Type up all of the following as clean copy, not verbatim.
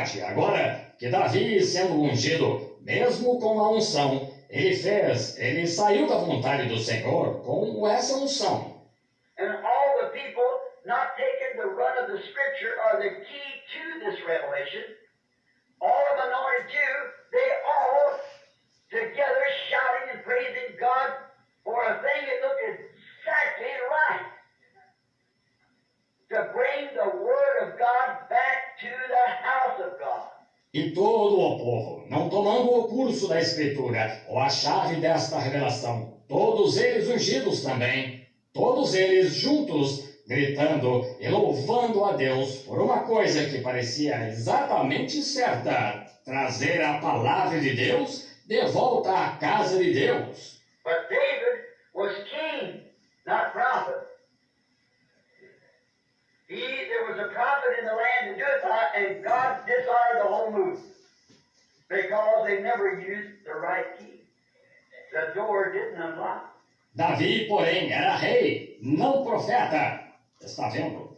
parte. Agora que Davi, sendo ungido, mesmo com a unção, ele saiu da vontade do Senhor com essa unção. And all the people not taking the run of the scripture are the key to this revelation. All of them anointed Jews, they all together shouting and praising God for a thing that looked exactly right. To bring the Word of God back to the house of God. E todo o povo, não tomando o curso da Escritura ou a chave desta revelação, todos eles ungidos também, todos eles juntos, gritando e louvando a Deus por uma coisa que parecia exatamente certa, trazer a palavra de Deus de volta à casa de Deus. But David was king, not prophet. There was a prophet in the land to do it, and God dishonored the whole movement because they never used the right key. The door didn't unlock. Davi, porém, era rei, não profeta. Está vendo?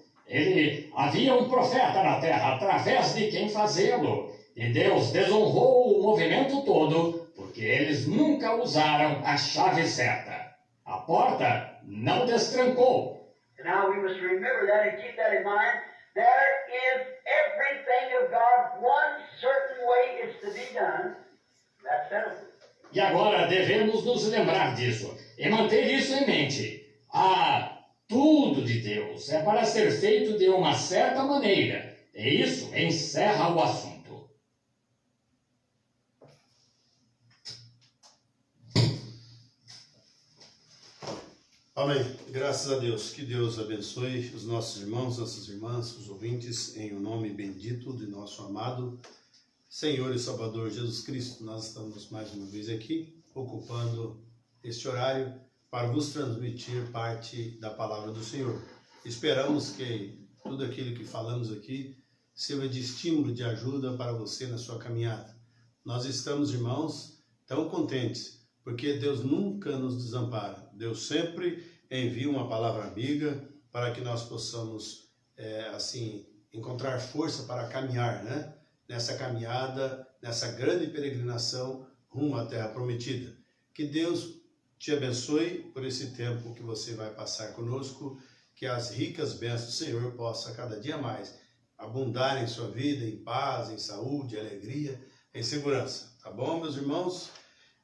Havia um profeta na terra, através de quem fazê-lo. E Deus desonrou o movimento todo, porque eles nunca usaram a chave certa. A porta não destrancou. Now we must remember that and keep that in mind. There is everything of God, one certain way it's to be done. That's settled. E agora devemos nos lembrar disso e manter isso em mente. Tudo de Deus é para ser feito de uma certa maneira, e isso encerra o assunto. Amém. Graças a Deus. Que Deus abençoe os nossos irmãos, nossas irmãs, os ouvintes, em o nome bendito de nosso amado Senhor e Salvador Jesus Cristo. Nós estamos mais uma vez aqui, ocupando este horário para vos transmitir parte da palavra do Senhor. Esperamos que tudo aquilo que falamos aqui sirva de estímulo, de ajuda para você na sua caminhada. Nós estamos, irmãos, tão contentes, porque Deus nunca nos desampara. Deus sempre envia uma palavra amiga para que nós possamos, encontrar força para caminhar, né? Nessa caminhada, nessa grande peregrinação rumo à Terra Prometida. Que Deus te abençoe por esse tempo que você vai passar conosco, que as ricas bênçãos do Senhor possam cada dia mais abundar em sua vida, em paz, em saúde, alegria, em segurança. Tá bom, meus irmãos?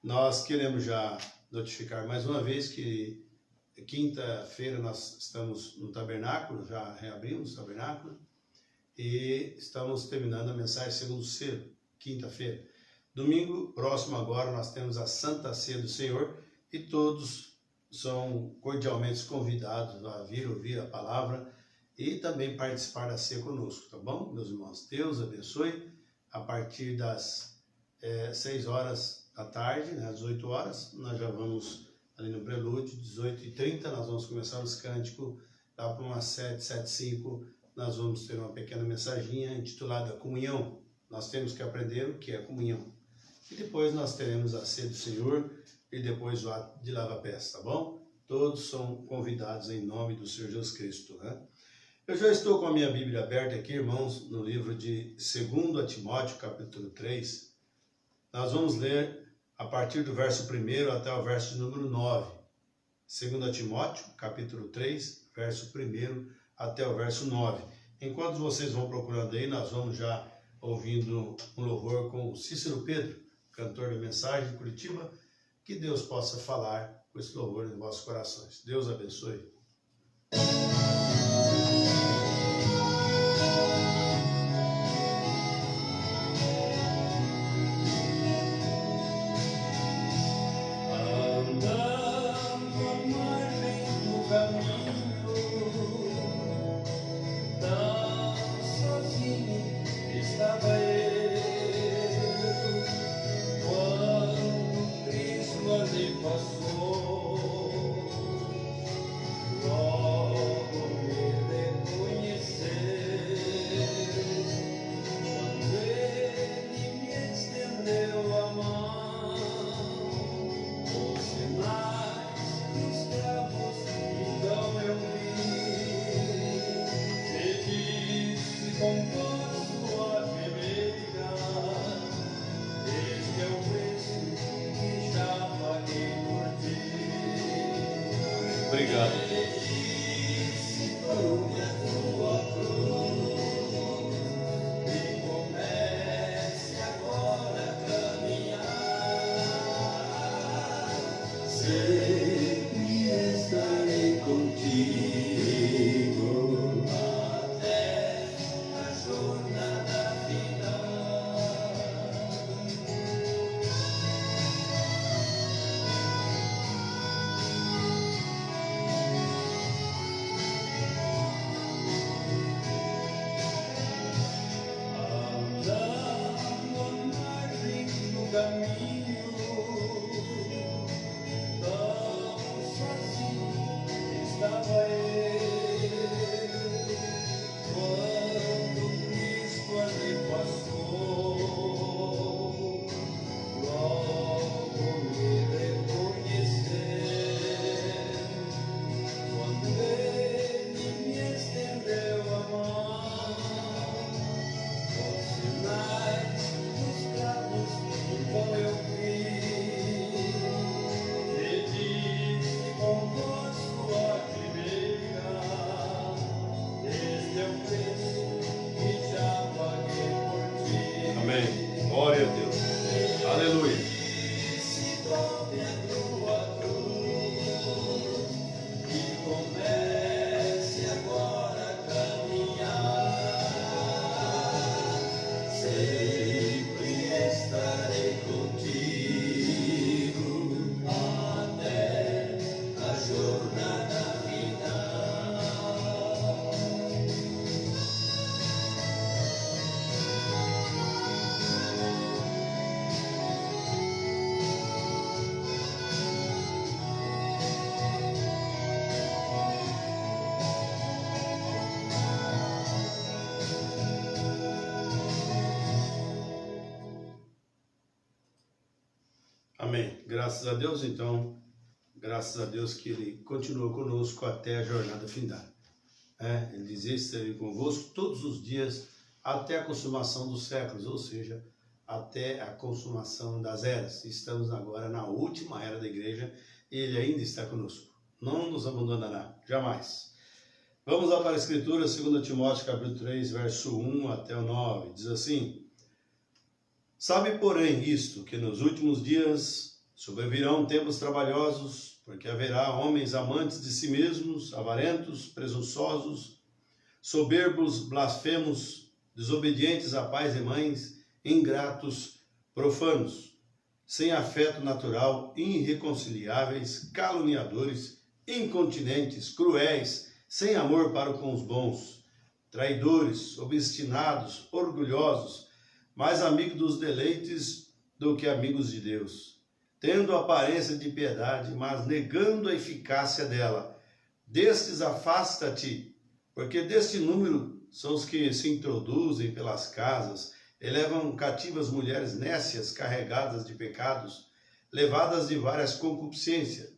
Nós queremos já notificar mais uma vez que quinta-feira nós estamos no tabernáculo, já reabrimos o tabernáculo e estamos terminando a mensagem segundo cedo, quinta-feira. Domingo próximo agora nós temos a Santa Ceia do Senhor e todos são cordialmente convidados a vir ouvir a palavra e também participar da ceia conosco, tá bom, meus irmãos? Deus abençoe. A partir das 6 horas da tarde, né, às 8 horas, nós já vamos ali no prelúdio, 18h30, nós vamos começar os cânticos, lá para umas 7h05, nós vamos ter uma pequena mensaginha intitulada Comunhão. Nós temos que aprender o que é comunhão. E depois nós teremos a ceia do Senhor e depois o ato de lava-pés, tá bom? Todos são convidados em nome do Senhor Jesus Cristo, né? Eu já estou com a minha Bíblia aberta aqui, irmãos, no livro de 2 Timóteo, capítulo 3. Nós vamos ler a partir do verso 1 até o verso número 9. 2 Timóteo, capítulo 3, verso 1 até o verso 9. Enquanto vocês vão procurando aí, nós vamos já ouvindo um louvor com o Cícero Pedro, cantor da mensagem de Curitiba. Que Deus possa falar com esse louvor em vossos corações. Deus abençoe. Passou, logo obrigado. Amém. Glória a Deus. Aleluia. Amém. Graças a Deus, então, graças a Deus que Ele continuou conosco até a jornada findada. Ele dizia: estarei convosco todos os dias até a consumação dos séculos, ou seja, até a consumação das eras. Estamos agora na última era da igreja e Ele ainda está conosco. Não nos abandonará, jamais. Vamos lá para a Escritura, 2 Timóteo capítulo 3, verso 1 até o 9. Diz assim: sabe, porém, isto, que nos últimos dias sobrevirão tempos trabalhosos, porque haverá homens amantes de si mesmos, avarentos, presunçosos, soberbos, blasfemos, desobedientes a pais e mães, ingratos, profanos, sem afeto natural, irreconciliáveis, caluniadores, incontinentes, cruéis, sem amor para com os bons, traidores, obstinados, orgulhosos, mais amigos dos deleites do que amigos de Deus, tendo aparência de piedade, mas negando a eficácia dela. Destes afasta-te, porque deste número são os que se introduzem pelas casas, e levam cativas mulheres nécias, carregadas de pecados, levadas de várias concupiscências,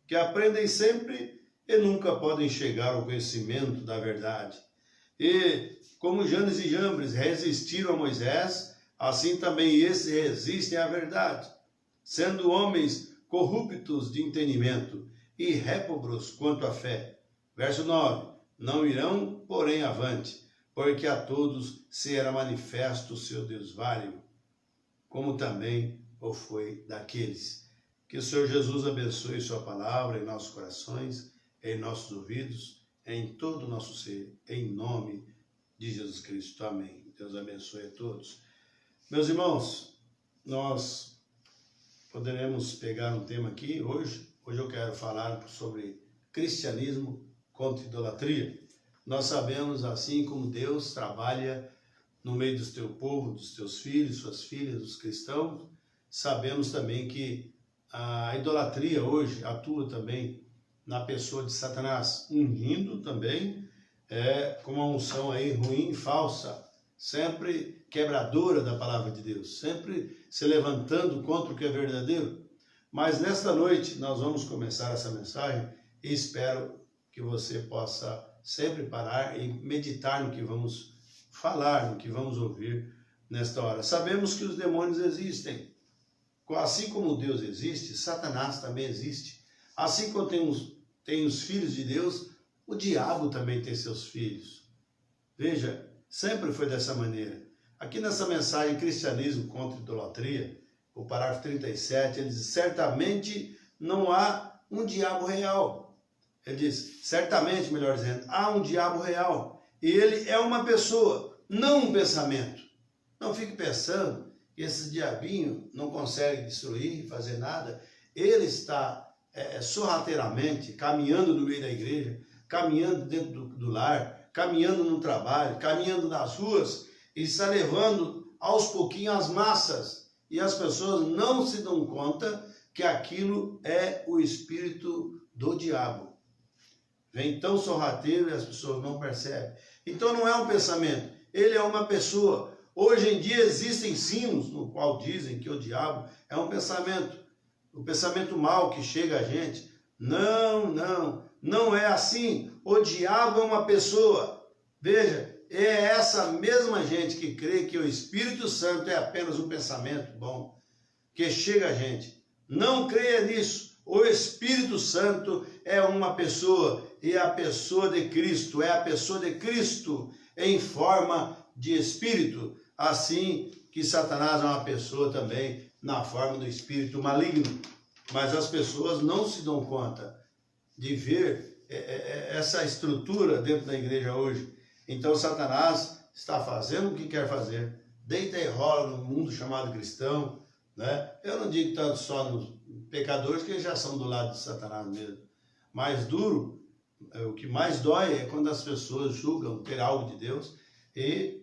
que aprendem sempre e nunca podem chegar ao conhecimento da verdade. E, como Janes e Jambres resistiram a Moisés, assim também esses resistem à verdade, sendo homens corruptos de entendimento e réprobos quanto à fé. Verso 9. Não irão, porém, avante, porque a todos será manifesto o seu desvario, como também o foi daqueles. Que o Senhor Jesus abençoe sua palavra em nossos corações, em nossos ouvidos, em todo o nosso ser, em nome de Jesus Cristo. Amém. Deus abençoe a todos. Meus irmãos, nós poderemos pegar um tema aqui hoje. Hoje eu quero falar sobre cristianismo contra idolatria. Nós sabemos, assim como Deus trabalha no meio do teu povo, dos teus filhos, suas filhas, dos cristãos, sabemos também que a idolatria hoje atua também na pessoa de Satanás, ungindo também com uma unção aí ruim, falsa, sempre quebradora da palavra de Deus, sempre se levantando contra o que é verdadeiro. Mas nesta noite nós vamos começar essa mensagem e espero que você possa sempre parar e meditar no que vamos falar, no que vamos ouvir nesta hora. Sabemos que os demônios existem. Assim como Deus existe, Satanás também existe. Assim como tem os filhos de Deus, o diabo também tem seus filhos. Veja, sempre foi dessa maneira. Aqui nessa mensagem, Cristianismo contra Idolatria, o parágrafo 37, ele diz, certamente não há um diabo real. Ele diz, certamente, melhor dizendo, há um diabo real. E ele é uma pessoa, não um pensamento. Não fique pensando que esse diabinho não consegue destruir, fazer nada. Ele está sorrateiramente caminhando no meio da igreja, caminhando dentro do lar, caminhando no trabalho, caminhando nas ruas, e está levando aos pouquinhos as massas. E as pessoas não se dão conta que aquilo é o espírito do diabo. Vem tão sorrateiro e as pessoas não percebem. Então não é um pensamento, ele é uma pessoa. Hoje em dia existem sinos no qual dizem que o diabo é um pensamento. O pensamento mau que chega a gente. Não é assim. O diabo é uma pessoa. Veja, é essa mesma gente que crê que o Espírito Santo é apenas um pensamento bom, que chega a gente. Não creia nisso. O Espírito Santo é uma pessoa, e a pessoa de Cristo, é a pessoa de Cristo em forma de Espírito. Assim que Satanás é uma pessoa também na forma do espírito maligno. Mas as pessoas não se dão conta de ver essa estrutura dentro da igreja hoje. Então Satanás está fazendo o que quer fazer, deita e rola no mundo chamado cristão, né? Eu não digo tanto só nos pecadores, que eles já são do lado de Satanás mesmo. Mais duro, o que mais dói é quando as pessoas julgam ter algo de Deus e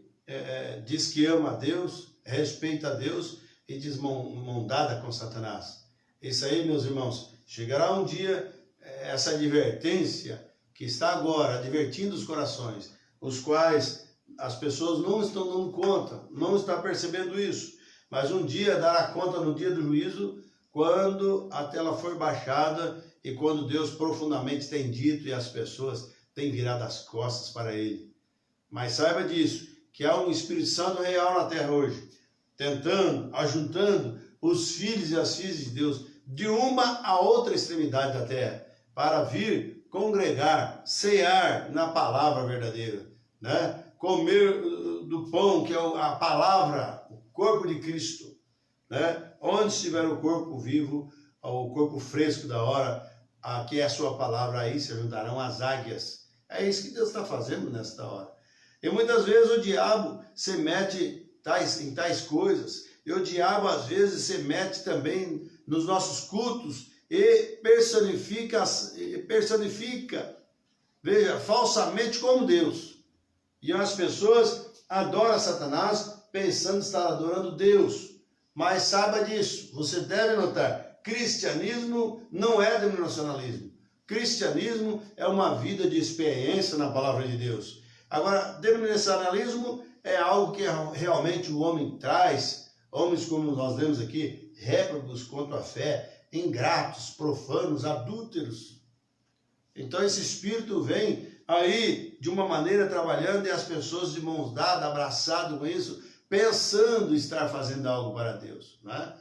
diz que ama a Deus, respeita a Deus e diz mão dada com Satanás. Isso aí, meus irmãos, chegará um dia, essa advertência que está agora advertindo os corações, os quais as pessoas não estão dando conta, não estão percebendo isso, mas um dia dará conta no dia do juízo, quando a tela for baixada e quando Deus profundamente tem dito e as pessoas têm virado as costas para Ele. Mas saiba disso, que há um Espírito Santo real na terra hoje, tentando, ajuntando os filhos e as filhas de Deus de uma a outra extremidade da terra, para vir congregar, cear na palavra verdadeira, né? Comer do pão, que é a palavra, o corpo de Cristo, né? Onde estiver o corpo vivo, o corpo fresco da hora, que é a sua palavra, aí se juntarão as águias. É isso que Deus está fazendo nesta hora. E muitas vezes o diabo se mete em tais coisas, e o diabo às vezes se mete também nos nossos cultos e personifica, veja, falsamente como Deus. E as pessoas adoram Satanás pensando estar adorando Deus. Mas saiba disso, você deve notar, cristianismo não é denominacionalismo. Cristianismo é uma vida de experiência na palavra de Deus. Agora, denominacionalismo é algo que realmente o homem traz, homens como nós lemos aqui, réprobos contra a fé, ingratos, profanos, adúlteros. Então esse espírito vem aí de uma maneira trabalhando e as pessoas de mãos dadas, abraçadas com isso, pensando estar fazendo algo para Deus, né?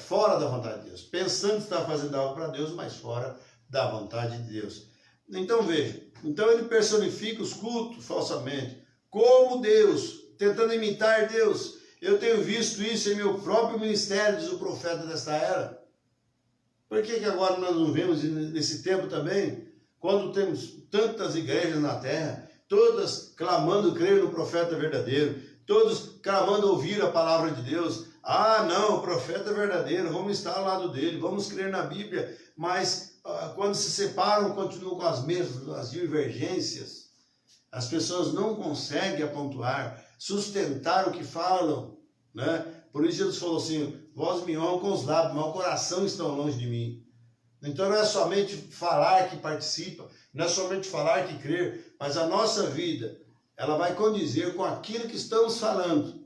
Fora da vontade de Deus, pensando estar fazendo algo para Deus, mas fora da vontade de Deus. Então veja, então ele personifica os cultos falsamente, como Deus, tentando imitar Deus. Eu tenho visto isso em meu próprio ministério, diz o profeta desta era. Por que agora nós não vemos nesse tempo também, quando temos tantas igrejas na terra, todas clamando crer no profeta verdadeiro, todos clamando ouvir a palavra de Deus? Ah, não, o profeta é verdadeiro, vamos estar ao lado dele, vamos crer na Bíblia, mas quando se separam, continuam com as mesmas divergências. As pessoas não conseguem apontar, sustentar o que falam, né? Por isso Jesus falou assim, vós me honram com os lábios, mas o coração está longe de mim. Então não é somente falar que participa, não é somente falar que crer, mas a nossa vida, ela vai condizer com aquilo que estamos falando.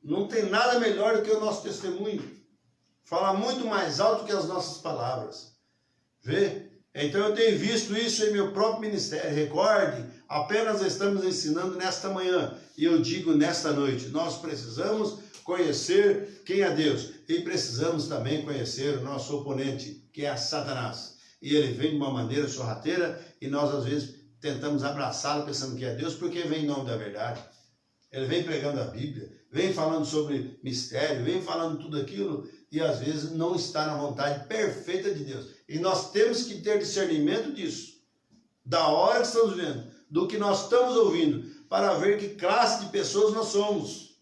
Não tem nada melhor do que o nosso testemunho. Fala muito mais alto que as nossas palavras. Vê? Então eu tenho visto isso em meu próprio ministério. Recorde, apenas estamos ensinando nesta manhã. E eu digo nesta noite, nós precisamos conhecer quem é Deus. E precisamos também conhecer o nosso oponente, que é Satanás. e ele vem de uma maneira sorrateira e nós às vezes tentamos abraçá-lo pensando que é Deus, porque vem em nome da verdade. Ele vem pregando a Bíblia, vem falando sobre mistério, vem falando tudo aquilo e às vezes não está na vontade perfeita de Deus. E nós temos que ter discernimento disso, da hora que estamos vendo, do que nós estamos ouvindo, para ver que classe de pessoas nós somos.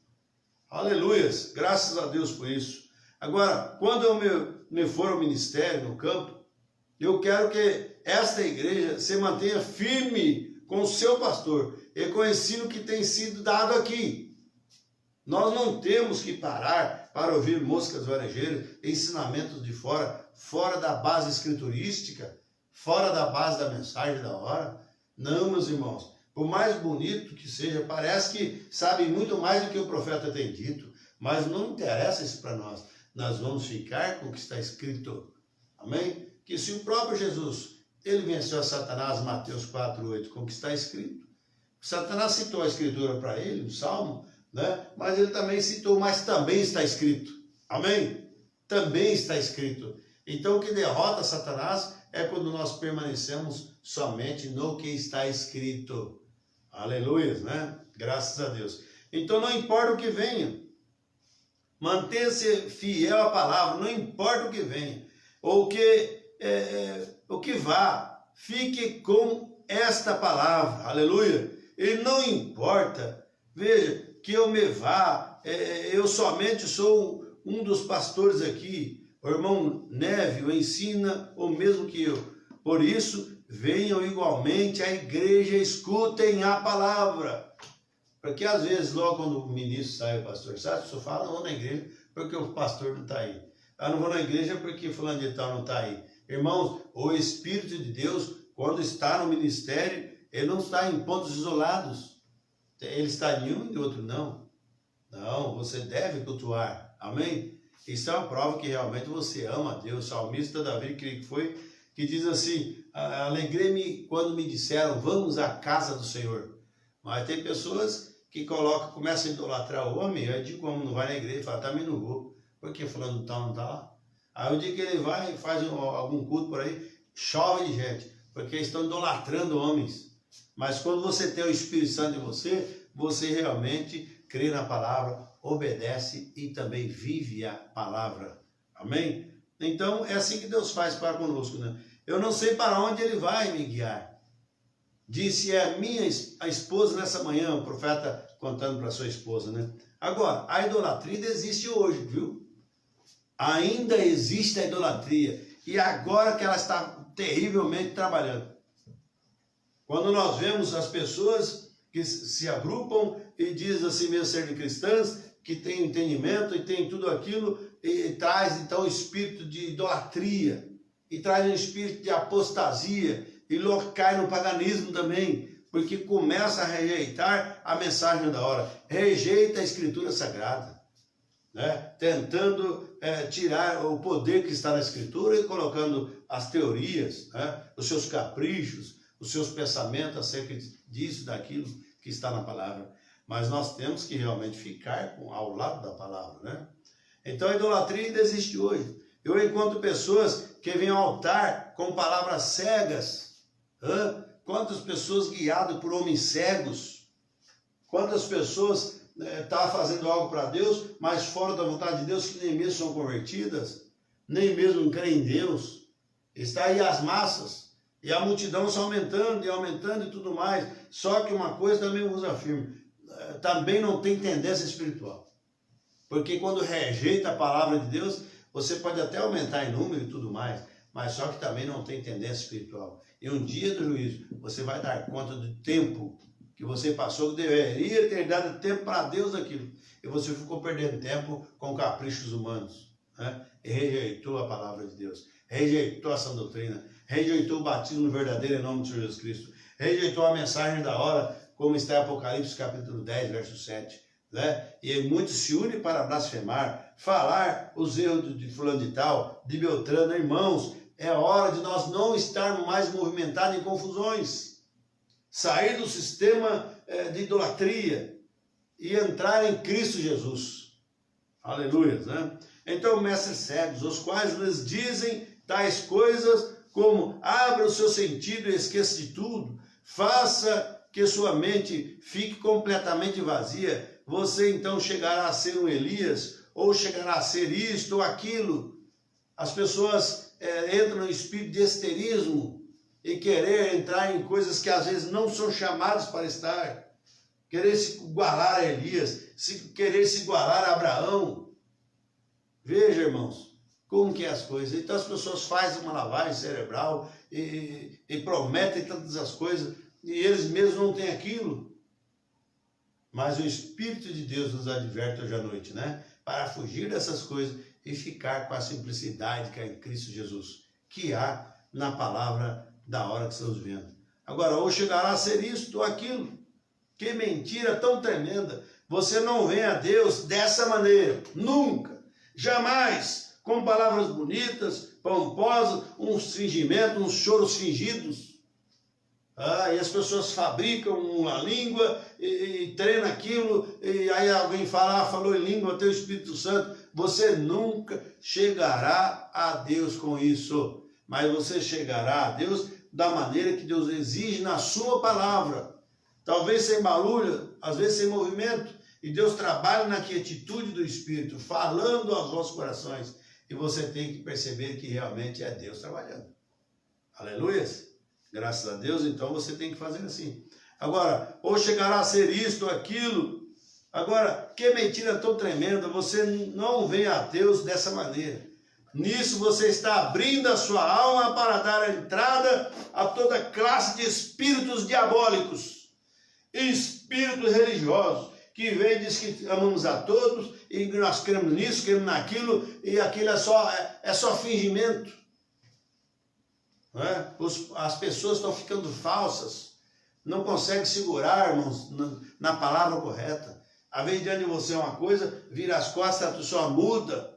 Aleluias, graças a Deus por isso. Agora, quando eu me for ao ministério, no campo, eu quero que esta igreja se mantenha firme com o seu pastor e com o ensino que tem sido dado aqui. Nós não temos que parar para ouvir moscas varejeiras, ensinamentos de fora da base escriturística, fora da base da mensagem da hora. Não, meus irmãos, por mais bonito que seja, parece que sabe muito mais do que o profeta tem dito, mas não interessa isso para nós. Nós vamos ficar com o que está escrito. Amém? Que se o próprio Jesus, ele venceu a Satanás, Mateus 4:8, com o que está escrito. Satanás citou a escritura para ele, o Salmo, né? Mas ele também citou, mas também está escrito. Amém? Também está escrito. Então o que derrota Satanás é quando nós permanecemos somente no que está escrito. Aleluia, né? Graças a Deus. Então não importa o que venha, mantenha-se fiel à palavra, não importa o que venha, ou o que vá, fique com esta palavra, aleluia. E não importa, veja, que eu me vá, eu somente sou um dos pastores aqui, o irmão Neve o ensina o mesmo que eu, por isso, venham igualmente à igreja, escutem a palavra. Porque às vezes, logo quando o ministro sai, o pastor sai, a pessoa fala, não vou na igreja porque o pastor não está aí. Eu não vou na igreja porque fulano de tal não está aí. Irmãos, o Espírito de Deus, quando está no ministério, ele não está em pontos isolados. Ele está em um e outro não. Não, você deve cultuar. Amém? Isso é uma prova que realmente você ama a Deus. O salmista Davi, creio que foi, que diz assim, alegrei-me quando me disseram, vamos à casa do Senhor. Mas tem pessoas que começam a idolatrar o homem, eu digo, como não vai na igreja, fala, também não vou. Por que fulano não está lá? Aí o dia que ele vai e faz algum culto por aí, chove de gente, porque estão idolatrando homens. Mas quando você tem o Espírito Santo em você, você realmente crê na palavra, obedece e também vive a palavra. Amém? Então é assim que Deus faz para conosco, né? Eu não sei para onde ele vai me guiar. Disse a esposa nessa manhã, o profeta contando para sua esposa, né? Agora, a idolatria existe hoje, viu? Ainda existe a idolatria. E agora que ela está terrivelmente trabalhando. Quando nós vemos as pessoas que se agrupam e dizem assim mesmo serem cristãs, que têm entendimento e têm tudo aquilo, e traz então o espírito de idolatria, e traz um espírito de apostasia, e logo cai no paganismo também, porque começa a rejeitar a mensagem da hora, rejeita a escritura sagrada, né? Tentando tirar o poder que está na escritura e colocando as teorias, né? Os seus caprichos, os seus pensamentos acerca disso, daquilo que está na palavra. Mas nós temos que realmente ficar ao lado da palavra, né? Então a idolatria ainda existe hoje. Eu encontro pessoas que vêm ao altar com palavras cegas. Quantas pessoas guiadas por homens cegos? Quantas pessoas estão fazendo algo para Deus, mas fora da vontade de Deus, que nem mesmo são convertidas, nem mesmo creem em Deus. Está aí as massas. E a multidão só aumentando e tudo mais. Só que uma coisa também vos afirmo, também não tem tendência espiritual. Porque quando rejeita a palavra de Deus, você pode até aumentar em número e tudo mais, mas só que também não tem tendência espiritual. E um dia do juízo, você vai dar conta do tempo que você passou, que deveria ter dado tempo para Deus daquilo. E você ficou perdendo tempo com caprichos humanos, né? E rejeitou a palavra de Deus, rejeitou a sã doutrina, rejeitou o batismo verdadeiro em nome de Senhor Jesus Cristo, rejeitou a mensagem da hora, como está em Apocalipse capítulo 10, verso 7, né? E muitos se unem para blasfemar, falar os erros de fulano de tal, de Beltrano. Irmãos, é hora de nós não estarmos mais movimentados em confusões, sair do sistema de idolatria e entrar em Cristo Jesus. Aleluia, né? Então, mestres cegos, os quais lhes dizem tais coisas como abra o seu sentido e esqueça de tudo, faça que sua mente fique completamente vazia, você então chegará a ser um Elias, ou chegará a ser isto ou aquilo. As pessoas entram no espírito de esterismo e querer entrar em coisas que às vezes não são chamadas para estar, querer se igualar a Elias, querer se igualar a Abraão. Veja, irmãos, como que é as coisas. Então as pessoas fazem uma lavagem cerebral e prometem tantas as coisas, e eles mesmos não têm aquilo. Mas o Espírito de Deus nos adverte hoje à noite, né? Para fugir dessas coisas e ficar com a simplicidade que há em Cristo Jesus, que há na palavra da hora que estamos vendo. Agora, ou chegará a ser isto ou aquilo. Que mentira tão tremenda. Você não vem a Deus dessa maneira, nunca, jamais, com palavras bonitas, pomposas, uns fingimentos, uns choros fingidos. E as pessoas fabricam uma língua e treinam aquilo, e aí alguém fala, falou em língua, teu Espírito Santo. Você nunca chegará a Deus com isso, mas você chegará a Deus da maneira que Deus exige na sua palavra. Talvez sem barulho, às vezes sem movimento, e Deus trabalha na quietude do Espírito, falando aos vossos corações, e você tem que perceber que realmente é Deus trabalhando. Aleluias! Graças a Deus, então você tem que fazer assim. Agora, ou chegará a ser isto ou aquilo. Agora, que mentira tão tremenda, você não vem a Deus dessa maneira. Nisso você está abrindo a sua alma para dar a entrada a toda classe de espíritos diabólicos, espíritos religiosos, que vem e diz que amamos a todos, e nós cremos nisso, cremos naquilo, e aquilo é só fingimento. As pessoas estão ficando falsas, não conseguem segurar, irmãos, na palavra correta. Às vezes diante de você uma coisa, vira as costas, a pessoa muda.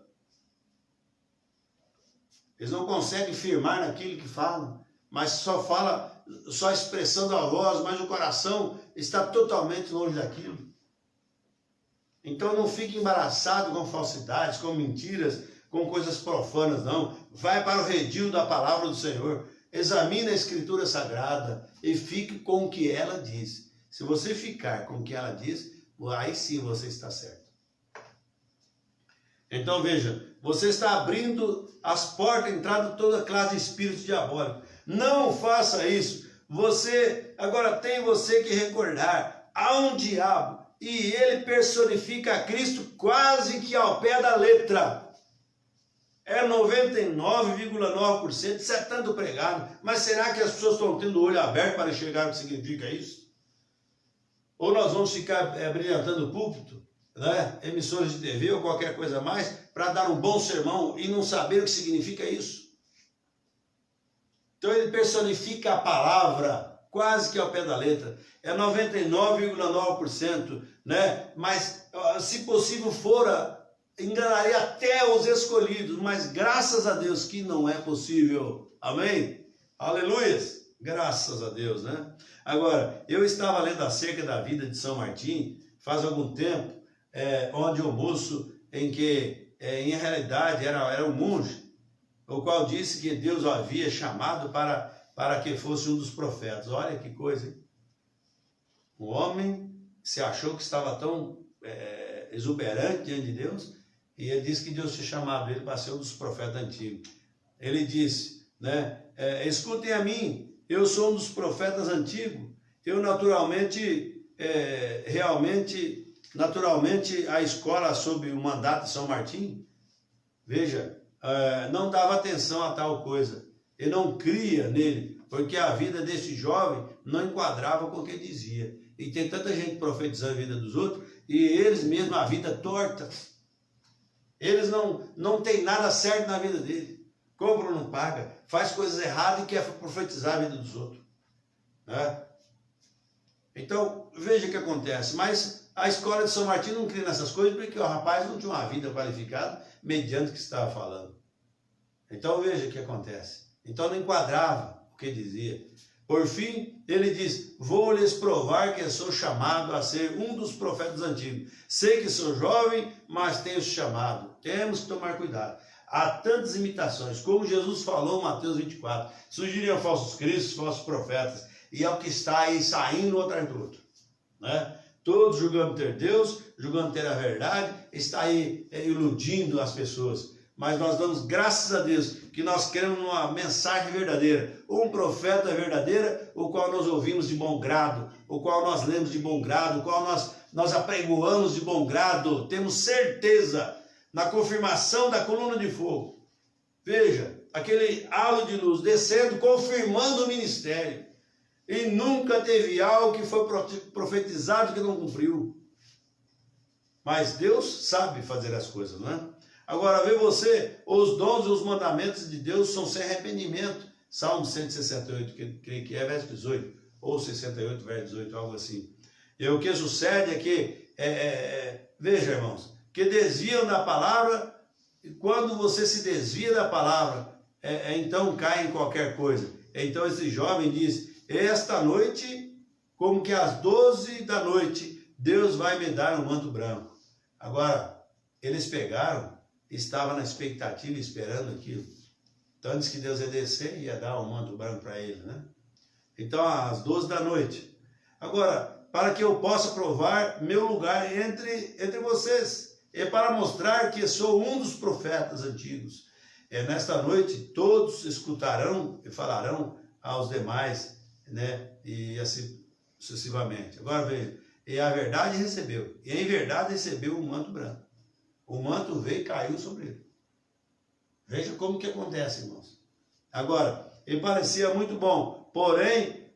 Eles não conseguem firmar naquilo que falam, mas só expressando a voz, mas o coração está totalmente longe daquilo. Então não fique embaraçado com falsidades, com mentiras, com coisas profanas, não. Vai para o redil da palavra do Senhor. Examine a Escritura Sagrada e fique com o que ela diz. Se você ficar com o que ela diz, aí sim você está certo. Então veja, você está abrindo as portas, entrando toda classe de espíritos diabólicos. Não faça isso. Agora tem você que recordar, há um diabo e ele personifica a Cristo quase que ao pé da letra. É 99,9%, isso é tanto pregado. Mas será que as pessoas estão tendo o olho aberto para enxergar o que significa isso? Ou nós vamos ficar brilhantando o púlpito, né? Emissoras de TV ou qualquer coisa mais, para dar um bom sermão e não saber o que significa isso? Então ele personifica a palavra quase que ao pé da letra. É 99,9%, né? Mas se possível fora, enganaria até os escolhidos, mas graças a Deus que não é possível. Amém? Aleluias! Graças a Deus, né? Agora, eu estava lendo acerca da vida de São Martim, faz algum tempo, onde o moço, em que, em realidade, era um monge, o qual disse que Deus o havia chamado para que fosse um dos profetas. Olha que coisa, hein? O homem se achou que estava tão exuberante diante de Deus, e ele disse que Deus tinha chamado ele para ser um dos profetas antigos. Ele disse, né? Escutem a mim, eu sou um dos profetas antigos. Eu naturalmente a escola sob o mandato de São Martim, veja, não dava atenção a tal coisa. Ele não cria nele, porque a vida desse jovem não enquadrava com o que ele dizia. E tem tanta gente profetizando a vida dos outros, e eles mesmos a vida torta. Eles não têm nada certo na vida dele. Compra ou não paga, faz coisas erradas e quer profetizar a vida dos outros. Né? Então, veja o que acontece. Mas a escola de São Martim não cria nessas coisas porque o rapaz não tinha uma vida qualificada mediante o que estava falando. Então, veja o que acontece. Então, não enquadrava o que dizia. Por fim, ele diz, vou lhes provar que eu sou chamado a ser um dos profetas antigos. Sei que sou jovem, mas tenho chamado. Temos que tomar cuidado. há tantas imitações, como Jesus falou em Mateus 24, surgiriam falsos cristos, falsos profetas, e é o que está aí saindo um atrás do outro, né? Todos julgando ter Deus, julgando ter a verdade, está aí iludindo as pessoas. Mas nós damos graças a Deus que nós queremos uma mensagem verdadeira, um profeta verdadeira, o qual nós ouvimos de bom grado, o qual nós lemos de bom grado, o qual nós apregoamos de bom grado, temos certeza na confirmação da coluna de fogo. Veja, aquele halo de luz descendo, confirmando o ministério. E nunca teve algo que foi profetizado que não cumpriu. Mas Deus sabe fazer as coisas, não é? Agora, vê você, os dons e os mandamentos de Deus são sem arrependimento. Salmo 168, creio que é verso 18, ou 68, verso 18, algo assim. E o que sucede é que, veja, irmãos, que desviam da palavra, e quando você se desvia da palavra, então cai em qualquer coisa. Então esse jovem diz, esta noite, como que às 12 da noite, Deus vai me dar um manto branco. Agora, eles pegaram, estavam na expectativa, esperando aquilo. Então, antes que Deus ia descer, ia dar um manto branco para ele, né? Então, às 12 da noite. Agora, para que eu possa provar meu lugar entre vocês, e para mostrar que sou um dos profetas antigos. Nesta noite, todos escutarão e falarão aos demais, né? E assim sucessivamente. Agora veja, e a verdade recebeu, e em verdade recebeu um manto branco. O manto veio e caiu sobre ele. Veja como que acontece, irmãos. Agora, ele parecia muito bom, porém,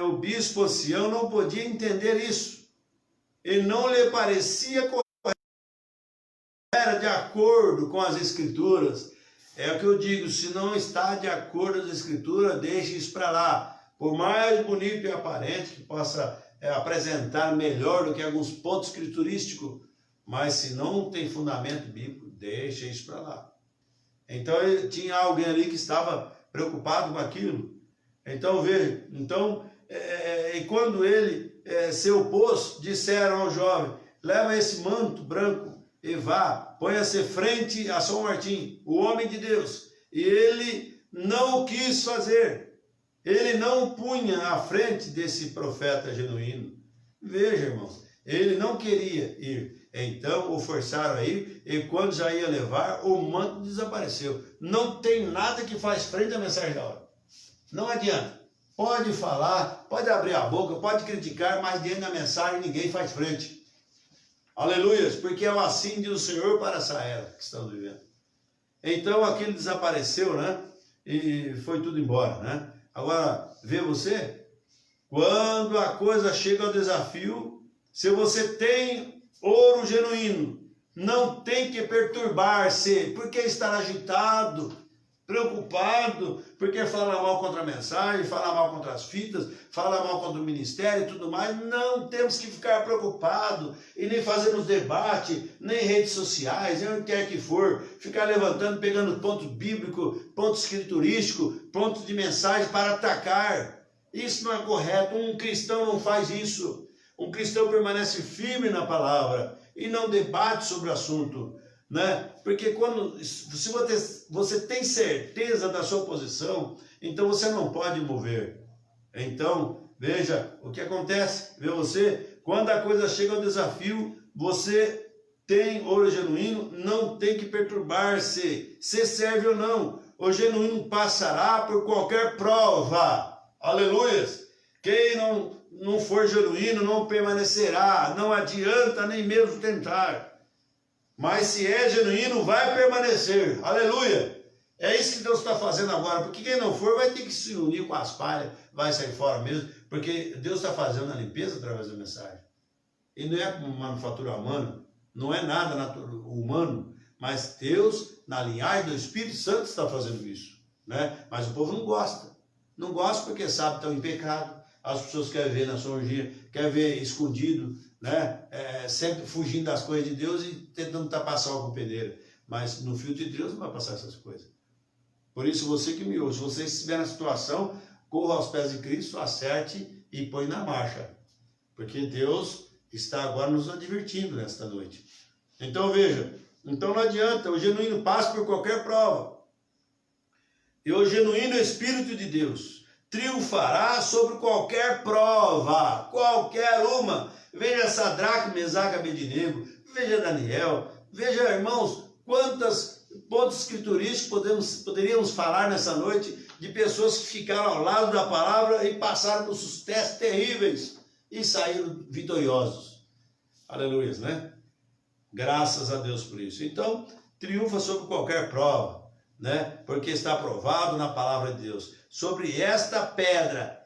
o bispo ancião não podia entender isso. E não lhe parecia correto. Era de acordo com as escrituras. É o que eu digo, se não está de acordo com as escrituras, deixe isso para lá. Por mais bonito e aparente que possa apresentar melhor do que alguns pontos escriturísticos, mas se não tem fundamento bíblico, deixa isso para lá. Então tinha alguém ali que estava preocupado com aquilo. Então veja, e quando ele se opôs, disseram ao jovem, leva esse manto branco e vá, ponha-se frente a São Martim, o homem de Deus. E ele não o quis fazer. Ele não punha à frente desse profeta genuíno. Veja, irmãos, ele não queria ir. Então o forçaram a ir, e quando já ia levar, o manto desapareceu. Não tem nada que faz frente à mensagem da hora. Não adianta. Pode falar, pode abrir a boca, pode criticar, mas diante da mensagem ninguém faz frente. Aleluias, porque é o assim diz o Senhor para essa era que estamos vivendo. Então aquilo desapareceu, né? E foi tudo embora, né? Agora, vê você, quando a coisa chega ao desafio, se você tem ouro genuíno, não tem que perturbar-se, porque estar agitado, preocupado, porque fala mal contra a mensagem, fala mal contra as fitas, fala mal contra o ministério e tudo mais. Não temos que ficar preocupados e nem fazermos debate, nem redes sociais, nem onde quer que for, ficar levantando, pegando pontos bíblicos, pontos escriturísticos, pontos de mensagem para atacar. Isso não é correto. Um cristão não faz isso. Um cristão permanece firme na palavra e não debate sobre o assunto, né? Porque se você tem certeza da sua posição, então você não pode mover. Então, veja o que acontece. Vê você, quando a coisa chega ao desafio, você tem ouro genuíno, não tem que perturbar-se, se serve ou não. O genuíno passará por qualquer prova. Aleluias! Quem não for genuíno não permanecerá, não adianta nem mesmo tentar. Mas se é genuíno, vai permanecer. Aleluia! É isso que Deus está fazendo agora, porque quem não for vai ter que se unir com as palhas, vai sair fora mesmo, porque Deus está fazendo a limpeza através da mensagem. E não é uma manufatura humana, não é nada humano, mas Deus, na linhagem do Espírito Santo, está fazendo isso, né? Mas o povo não gosta. Não gosta porque sabe que estão em pecado. As pessoas querem ver na sua orgia, querem ver escondido, né? Sempre fugindo das coisas de Deus e tentando tapar sol com peneira. Mas no filtro de Deus não vai passar essas coisas. Por isso, você que me ouve, se você estiver na situação, corra aos pés de Cristo, acerte e põe na marcha. Porque Deus está agora nos advertindo nesta noite. Então veja, Então não adianta, o genuíno passa por qualquer prova. E o genuíno Espírito de Deus triunfará sobre qualquer prova, qualquer uma. Veja Sadraque, Mesaque e Abednego, veja Daniel, veja, irmãos, quantos pontos escriturísticos poderíamos falar nessa noite de pessoas que ficaram ao lado da palavra e passaram por testes terríveis e saíram vitoriosos. Aleluia, né? Graças a Deus por isso. Então, triunfa sobre qualquer prova, né? Porque está provado na palavra de Deus. Sobre esta pedra,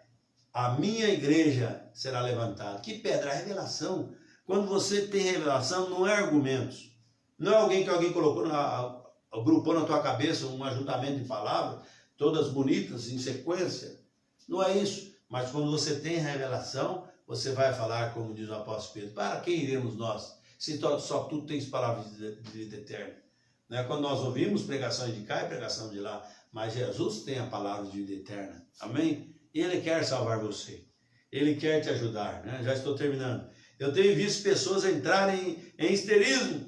a minha igreja será levantada. Que pedra? A revelação. Quando você tem revelação, não é argumentos. Não é alguém que alguém colocou, agrupou na tua cabeça um ajuntamento de palavras, todas bonitas, em sequência. Não é isso. Mas quando você tem revelação, você vai falar, como diz o apóstolo Pedro, para quem iremos nós? Se só tu tens palavras de vida eterna. Né? Quando nós ouvimos pregações de cá e pregação de lá, mas Jesus tem a palavra de vida eterna. Amém? Ele quer salvar você. Ele quer te ajudar. Né? Já estou terminando. Eu tenho visto pessoas entrarem em histerismo.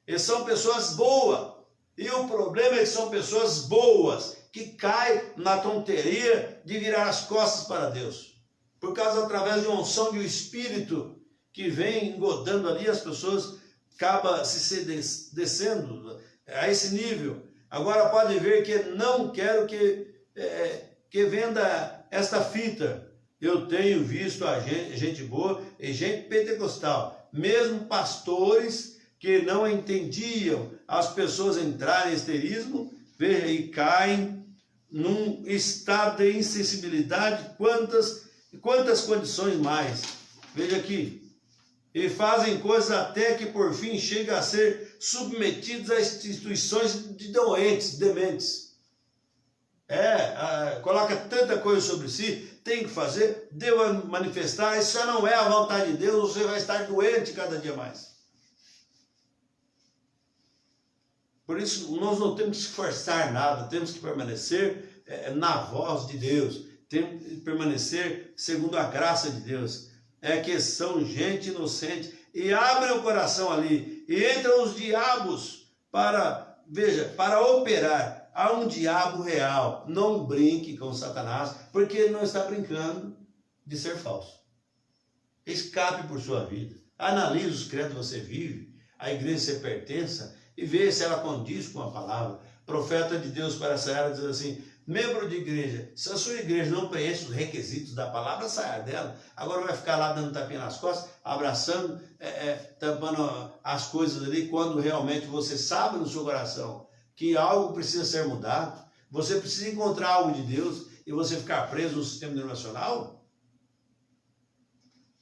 E são pessoas boas. E o problema é que são pessoas boas que caem na tonteria de virar as costas para Deus. Por causa, através de uma unção de um espírito que vem engodando ali, as pessoas acabam se descendo a esse nível. Agora pode ver que não quero que venda esta fita. Eu tenho visto a gente boa e gente pentecostal, mesmo pastores que não entendiam as pessoas entrarem em histerismo, veja, e caem num estado de insensibilidade, quantas condições mais. Veja aqui. E fazem coisas até que por fim chegam a ser submetidos a instituições de doentes, dementes. Coloca tanta coisa sobre si, tem que fazer, Deus vai manifestar, isso já não é a vontade de Deus, você vai estar doente cada dia mais. Por isso, nós não temos que forçar nada, temos que permanecer na voz de Deus, temos que permanecer segundo a graça de Deus. É que são gente inocente e abrem o coração ali e entram os diabos para operar. Há um diabo real. Não brinque com Satanás, porque ele não está brincando de ser falso. Escape por sua vida. Analise os credos que você vive, a igreja que você pertença, e veja se ela condiz com a palavra. Profeta de Deus para essa era diz assim: membro de igreja, se a sua igreja não preenche os requisitos da palavra, saia dela. Agora vai ficar lá dando tapinha nas costas, abraçando, tampando as coisas ali, quando realmente você sabe no seu coração que algo precisa ser mudado, você precisa encontrar algo de Deus e você ficar preso no sistema denominacional?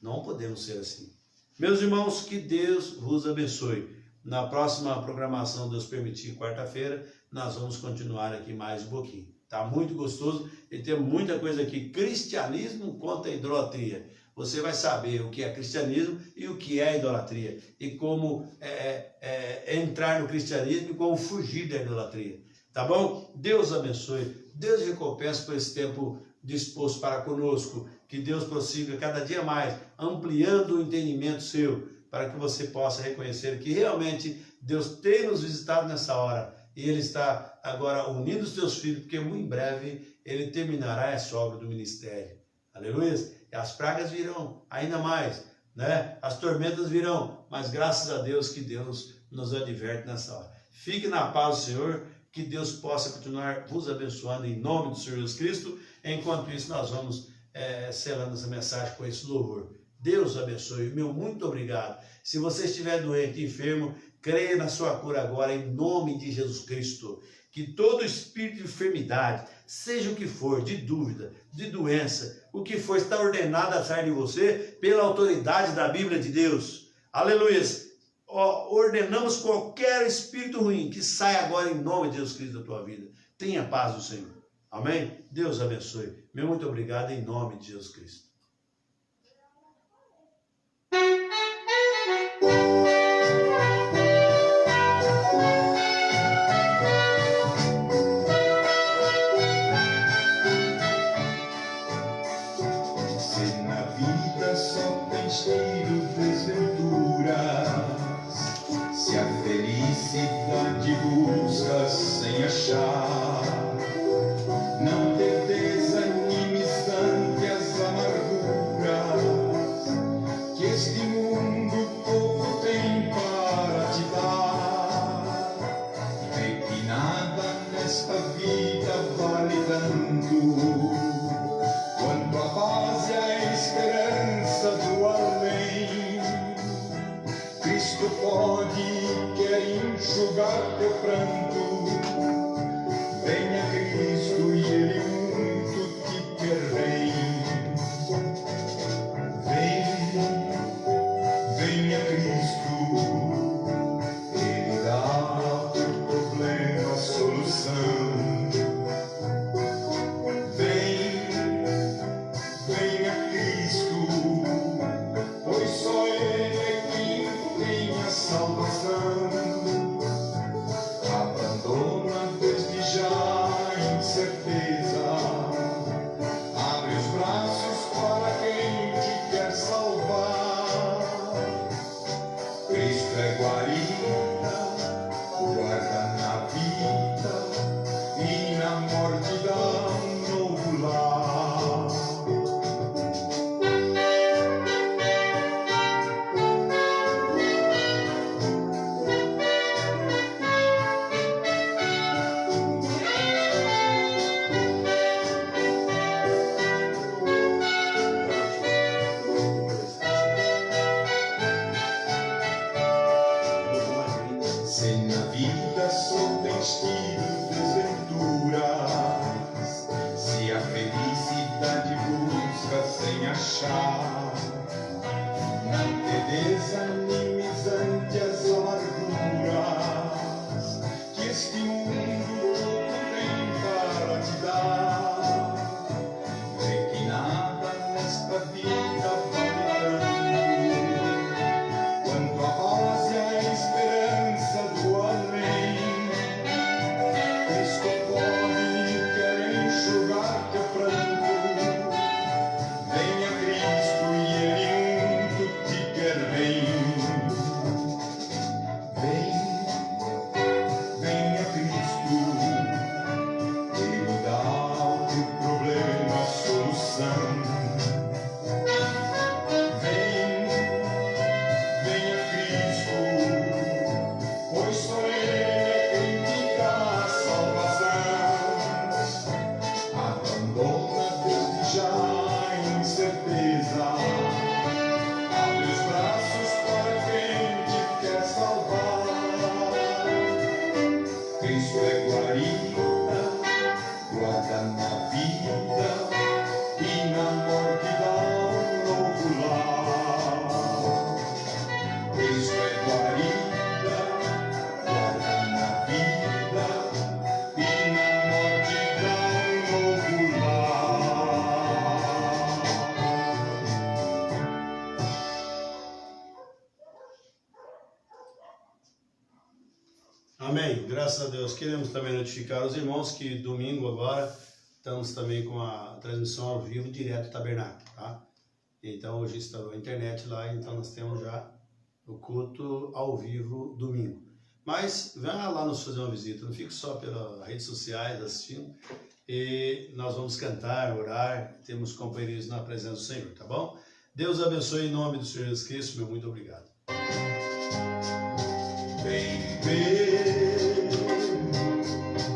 Não podemos ser assim. Meus irmãos, que Deus vos abençoe. Na próxima programação, Deus permitir, quarta-feira, nós vamos continuar aqui mais um pouquinho. Está muito gostoso e tem muita coisa aqui. Cristianismo contra a idolatria. Você vai saber o que é cristianismo e o que é idolatria. E como entrar no cristianismo e como fugir da idolatria. Tá bom? Deus abençoe. Deus recompense por esse tempo disposto para conosco. Que Deus prossiga cada dia mais, ampliando o entendimento seu, para que você possa reconhecer que realmente Deus tem nos visitado nessa hora. E Ele está agora unindo os teus filhos, porque muito em breve Ele terminará essa obra do ministério. Aleluia! E as pragas virão, ainda mais, né? As tormentas virão, mas graças a Deus que Deus nos adverte nessa hora. Fique na paz do Senhor, que Deus possa continuar vos abençoando em nome do Senhor Jesus Cristo. Enquanto isso, nós vamos selando essa mensagem com esse louvor. Deus abençoe. Meu muito obrigado. Se você estiver doente, enfermo, creia na sua cura agora, em nome de Jesus Cristo. Que todo espírito de enfermidade, seja o que for, de dúvida, de doença, o que for, está ordenado a sair de você pela autoridade da Bíblia de Deus. Aleluia. Ordenamos qualquer espírito ruim que saia agora em nome de Jesus Cristo da tua vida. Tenha paz do Senhor. Amém? Deus abençoe. Meu muito obrigado em nome de Jesus Cristo. Desventuras, se a felicidade enxugar teu pranto. Venha Cristo e Ele muito te quer bem. Venha Cristo, Ele dá ao teu problema a solução. Venha Cristo, pois só Ele é quem tem a salvação. Abandona desde já a incerteza, abre os braços para quem te quer salvar. Cristo é guarida, guarda na vida e na morte dá um novo lar. Se na vida só tens tido desventuras, se a felicidade busca sem achar, não te desanimes ante as amarguras que este mundo todo tem para te dar. Vê que nada nesta vida vale tanto quanto a paz e a esperança do além. Cristo pode e quer enxugar teu pranto. Venha Cristo e Ele muito te quer bem. Venha Cristo, Ele dá ao teu problema a solução. Venha Cristo, pois só Ele é quem te dá a salvação. Abandona desde já a incerteza, abre os braços para quem te quer salvar. Cristo é guarida, guarda na vida e na morte dá um novo lar. Cristo é guarida, guarda na vida e na morte dá um novo lar. Amém. Graças a Deus. Queremos também notificar os irmãos que domingo agora estamos também com a transmissão ao vivo direto do tabernáculo, tá? Então hoje está a internet lá, então nós temos já o culto ao vivo domingo. Mas venha lá nos fazer uma visita, não fique só pelas redes sociais assistindo. E nós vamos cantar, orar, temos companheiros na presença do Senhor, tá bom? Deus abençoe em nome do Senhor Jesus Cristo, meu muito obrigado. Vem ver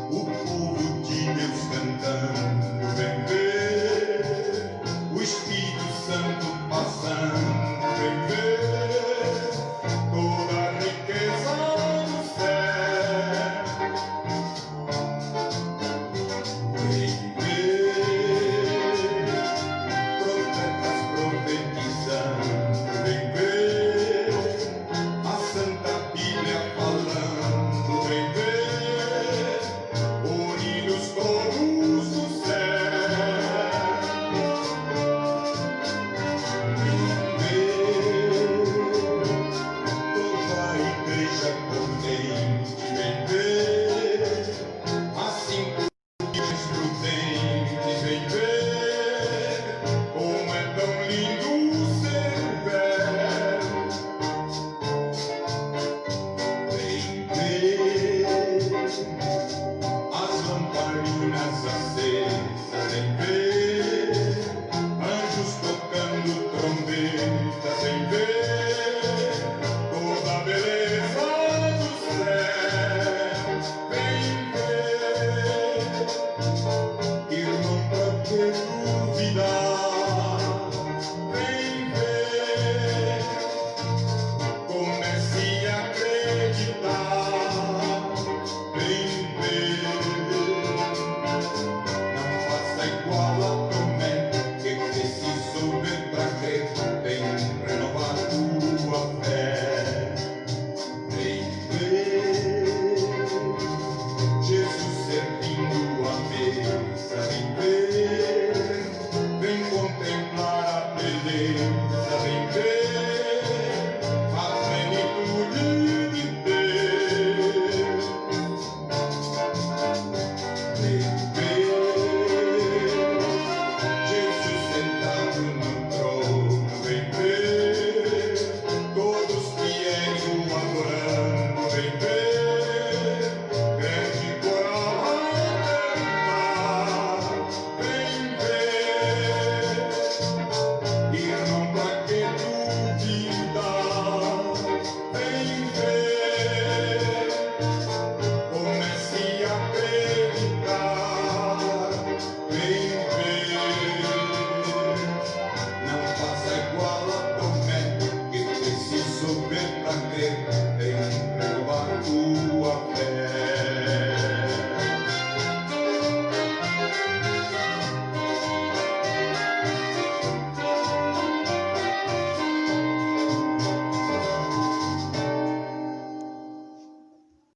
o povo de Deus cantando, vem ver o Espírito Santo passando, vem ver toda a riqueza do céu. Vem ver profetas profetizando, vem ver a Santa Bíblia falando, vem ver, unir os coros do céu. Vem ver toda a igreja contente, vem ver assim prudentes, vem ver como é tão lindo ser velho. Vem ver as lamparinas acesas, vem ver anjos tocando trombetas, vem ver toda a beleza do céu. Vem ver, irmão, pra que duvidar? Vem ver, comece a acreditar. tua fé.